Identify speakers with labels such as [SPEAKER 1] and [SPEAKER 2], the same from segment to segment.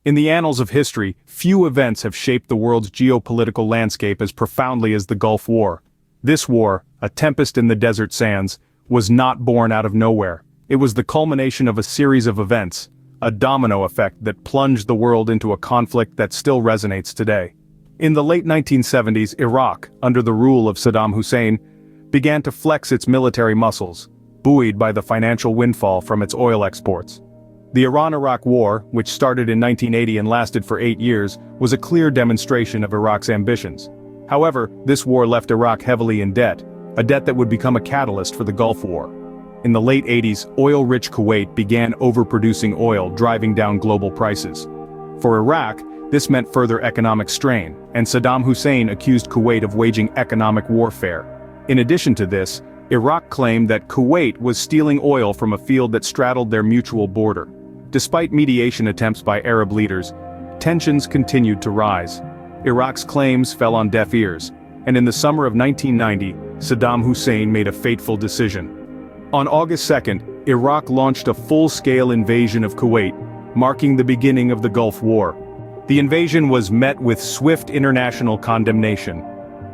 [SPEAKER 1] In the annals of history, few events have shaped the world's geopolitical landscape as profoundly as the Gulf War. This war, a tempest in the desert sands, was not born out of nowhere. It was the culmination of a series of events, a domino effect that plunged the world into a conflict that still resonates today. In the late 1970s, Iraq, under the rule of Saddam Hussein, began to flex its military muscles, buoyed by the financial windfall from its oil exports. The Iran-Iraq War, which started in 1980 and lasted for 8 years, was a clear demonstration of Iraq's ambitions. However, this war left Iraq heavily in debt, a debt that would become a catalyst for the Gulf War. In the late 80s, oil-rich Kuwait began overproducing oil, driving down global prices. For Iraq, this meant further economic strain, and Saddam Hussein accused Kuwait of waging economic warfare. In addition to this, Iraq claimed that Kuwait was stealing oil from a field that straddled their mutual border. Despite mediation attempts by Arab leaders, tensions continued to rise. Iraq's claims fell on deaf ears, and in the summer of 1990, Saddam Hussein made a fateful decision. On August 2nd, Iraq launched a full-scale invasion of Kuwait, marking the beginning of the Gulf War. The invasion was met with swift international condemnation.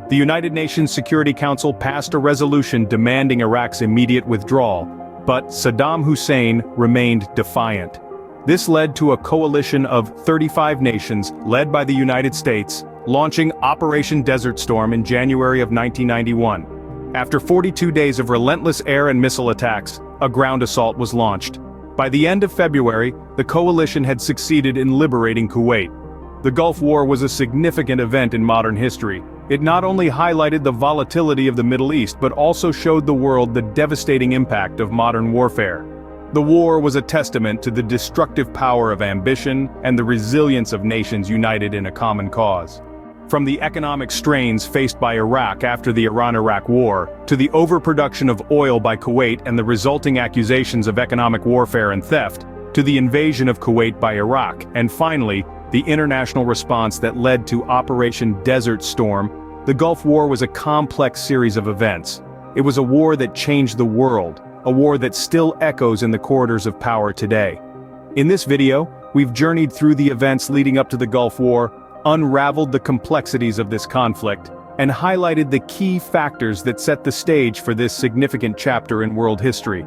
[SPEAKER 1] The United Nations Security Council passed a resolution demanding Iraq's immediate withdrawal, but Saddam Hussein remained defiant. This led to a coalition of 35 nations, led by the United States, launching Operation Desert Storm in January of 1991. After 42 days of relentless air and missile attacks, a ground assault was launched. By the end of February, the coalition had succeeded in liberating Kuwait. The Gulf War was a significant event in modern history. It not only highlighted the volatility of the Middle East but also showed the world the devastating impact of modern warfare. The war was a testament to the destructive power of ambition and the resilience of nations united in a common cause. From the economic strains faced by Iraq after the Iran-Iraq War, to the overproduction of oil by Kuwait and the resulting accusations of economic warfare and theft, to the invasion of Kuwait by Iraq, and finally, the international response that led to Operation Desert Storm, the Gulf War was a complex series of events. It was a war that changed the world, a war that still echoes in the corridors of power today. In this video, we've journeyed through the events leading up to the Gulf War, unraveled the complexities of this conflict, and highlighted the key factors that set the stage for this significant chapter in world history.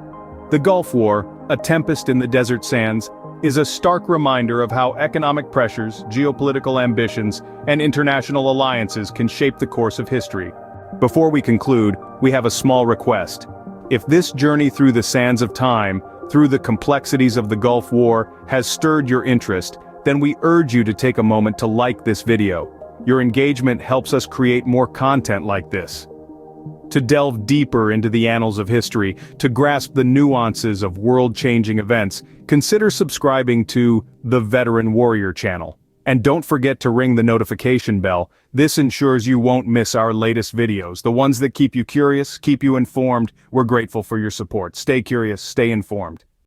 [SPEAKER 1] The Gulf War, a tempest in the desert sands, is a stark reminder of how economic pressures, geopolitical ambitions, and international alliances can shape the course of history. Before we conclude, we have a small request. If this journey through the sands of time, through the complexities of the Gulf War, has stirred your interest, then we urge you to take a moment to like this video. Your engagement helps us create more content like this. To delve deeper into the annals of history, to grasp the nuances of world-changing events, consider subscribing to the Veteran Warrior channel. And don't forget to ring the notification bell. This ensures you won't miss our latest videos, the ones that keep you curious, keep you informed. We're grateful for your support. Stay curious, stay informed.